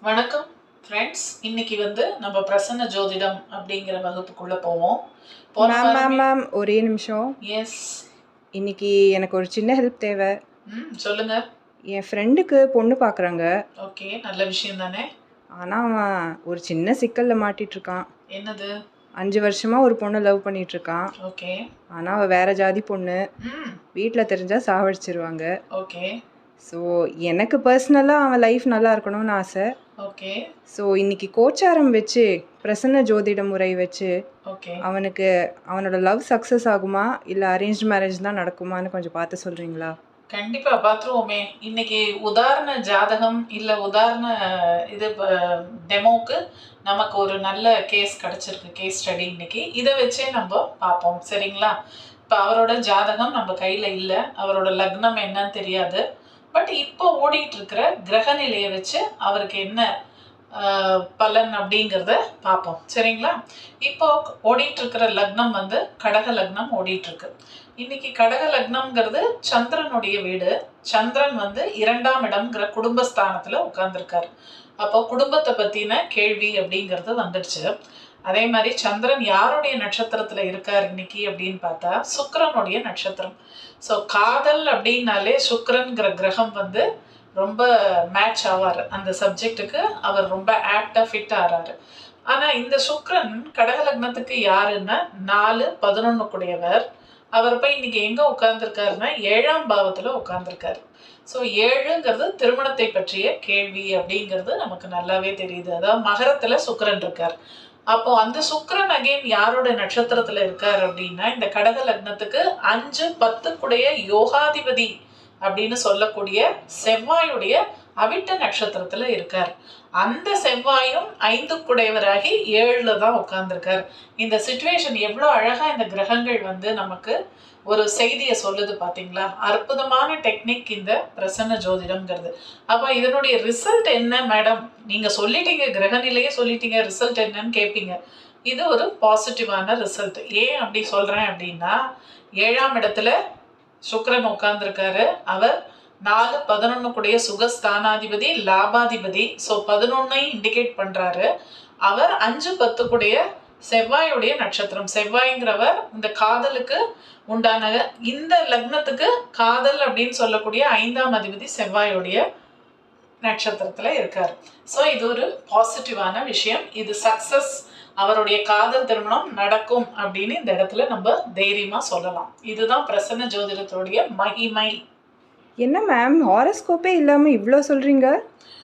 வணக்கம் ஃப்ரெண்ட்ஸ். இன்னைக்கு நம்ம பிரசன்ன ஜோதிடம் அப்படிங்கிற வகுப்புக்குள்ள போவோம். போன மேம் மேம் வாரமே மேம் ஒரே நிமிஷம். எஸ். இன்னைக்கு எனக்கு ஒரு சின்ன ஹெல்ப் தேவை. சொல்லுங்க. என் ஃப்ரெண்டுக்கு பொண்ணு பார்க்குறாங்க. ஓகே, நல்ல விஷயம் தானே. ஆனால் அவன் ஒரு சின்ன சிக்கலில் மாட்டிட்டு இருக்கான். என்னது? 5 வருஷமா ஒரு பொண்ணை லவ் பண்ணிட்டு இருக்கான். ஓகே. ஆனால் அவள் வேற ஜாதி பொண்ணு. வீட்டில் தெரிஞ்சால் சாவடிச்சிருவாங்க. ஓகே. ஸோ எனக்கு பர்சனலாக அவன் லைஃப் நல்லா இருக்கணும்னு ஆசை. ஓகே. ஸோ இன்னைக்கு கோச்சாரம் வச்சு பிரசன்ன ஜோதிட முறை வச்சு ஓகே. அவனுக்கு அவனோட லவ் சக்ஸஸ் ஆகுமா இல்லை அரேஞ்ச் மேரேஜ் தான் நடக்குமான்னு கொஞ்சம் பார்த்து சொல்கிறீங்களா? கண்டிப்பா பார்த்துருவோமே. இன்னைக்கு உதாரண ஜாதகம் இல்ல உதாரண இது டெமோக்கு நமக்கு ஒரு நல்ல கேஸ் கிடைச்சிருக்கு, கேஸ் ஸ்டடி. இன்னைக்கு இதை வச்சே நம்ம பார்ப்போம், சரிங்களா? இப்போ அவரோட ஜாதகம் நம்ம கையில இல்லை, அவரோட லக்னம் என்னன்னு தெரியாது. பட் இப்போ ஓடிட்டு இருக்கிற கிரக நிலையை வச்சு அவருக்கு என்ன பலன் அப்படிங்கிறத பார்ப்போம், சரிங்களா? இப்போ ஓடிட்டு இருக்கிற லக்னம் கடக லக்னம் ஓடிட்டு இருக்கு. இன்னைக்கு கடக லக்னம்ங்கிறது சந்திரனுடைய வீடு. சந்திரன் 2ஆம் இடம்ங்கிற குடும்பஸ்தானத்துல உட்கார்ந்துருக்காரு. அப்போ குடும்பத்தை பத்தின கேள்வி அப்படிங்கிறது வந்துடுச்சு. அதே மாதிரி சந்திரன் யாருடைய நட்சத்திரத்துல இருக்கார் இன்னைக்கு அப்படின்னு பார்த்தா சுக்கிரனுடைய நட்சத்திரம். ஸோ காதல் அப்படின்னாலே சுக்கிரன்கிற கிரகம் ரொம்ப மேட்ச் ஆவார் அந்த சப்ஜெக்டுக்கு. அவர் ரொம்ப ஆப்டா ஃபிட் ஆறாரு. ஆனா இந்த சுக்கிரன் கடக லக்னத்துக்கு யாருன்னா 4-11 கூடியவர். அவர் போய் இன்னைக்கு எங்க உட்கார்ந்துருக்காருன்னா 7ஆம் பாவத்துல உட்கார்ந்துருக்காரு. ஸோ 7ங்கிறது திருமணத்தை பற்றிய கேள்வி அப்படிங்கிறது நமக்கு நல்லாவே தெரியுது. அதாவது மகரத்துல சுக்கிரன் இருக்கார். அப்போ அந்த சுக்கிரன் அகைன் யாரோட நட்சத்திரத்துல இருக்கார் அப்படின்னா இந்த கடக லக்னத்துக்கு 5-10 கூடிய யோகாதிபதி அப்படின்னு சொல்லக்கூடிய செவ்வாயுடைய அவிட்ட நட்சத்திரத்துல இருக்கார். அந்த செவ்வாயும் 5 குடையவராகி 7ல தான் உட்கார்ந்துருக்கார். இந்த சிச்சுவேஷன் எவ்வளோ அழகா இந்த கிரகங்கள் நமக்கு ஒரு செய்தியை சொல்லுது பாத்தீங்களா? அற்புதமான டெக்னிக் இந்த பிரசன்ன ஜோதிடம்ங்கிறது. அப்ப இதனுடைய ரிசல்ட் என்ன மேடம்? நீங்க சொல்லிட்டீங்க, கிரக நிலையே சொல்லிட்டீங்க, ரிசல்ட் என்னன்னு கேட்பீங்க. இது ஒரு பாசிட்டிவான ரிசல்ட். ஏன் அப்படி சொல்றேன் அப்படின்னா 7ஆம் இடத்துல சுக்கிரன் உட்கார்ந்துருக்காரு. அவர் 4-11 கூடிய சுகஸ்தானாதிபதி, லாபாதிபதி. ஸோ 11 இண்டிகேட் பண்றாரு. அவர் 5-10 கூடிய செவ்வாயுடைய நட்சத்திரம். செவ்வாய்ங்கிறவர் இந்த காதலுக்கு உண்டான இந்த லக்னத்துக்கு காதல் அப்படின்னு சொல்லக்கூடிய 5ஆம் அதிபதி செவ்வாயுடைய நட்சத்திரத்துல இருக்காரு. ஸோ இது ஒரு பாசிட்டிவான விஷயம். இது சக்சஸ், அவருடைய காதல் திருமணம் நடக்கும் அப்படின்னு இந்த இடத்துல நம்ம தைரியமா சொல்லலாம். இதுதான் பிரசன்ன ஜோதிடத்துடைய மகிமை. என்ன மேம் ஹாரோஸ்கோப்பே இல்லாமல் இவ்வளோ சொல்கிறீங்க?